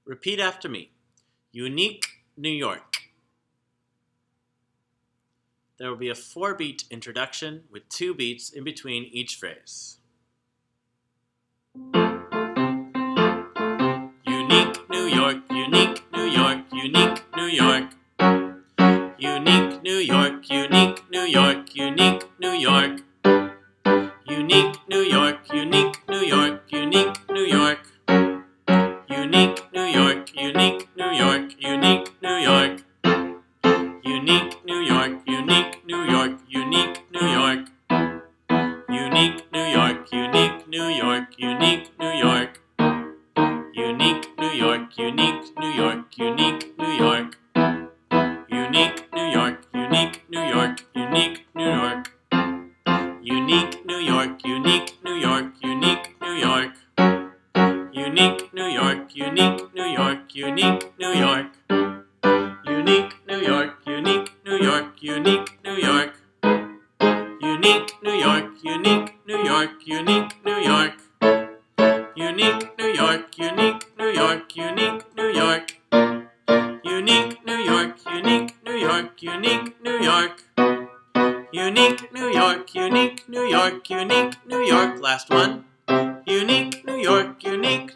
Repeat after me. Unique, New York. There will be a 4-beat introduction with 2 beats in between each phrase. Unique, New York, unique, New York, unique, New York. Unique, New York, unique, New York, unique, New York. Unique, New York, unique, New York, unique, New York. Unique, New York, unique, New York, unique, New York. Unique, New York, unique, New York, unique, New York. Unique, New York, unique, New York, unique, New York. Unique, New York, unique, New York, unique, New York. Unique, New York, unique, New York, unique, New York. Unique, New York, unique, New York, unique, New York. Unique, New York, unique, New York, unique, New York. Unique, New York, unique, New York, unique, New York. Unique, New York, unique, New York, unique, New York. Unique, New York, unique, New York, unique, New York. Unique, New York, unique, New York, unique, New York. Unique, New York, unique, New York, unique, New York. Last one. Unique, New York, unique,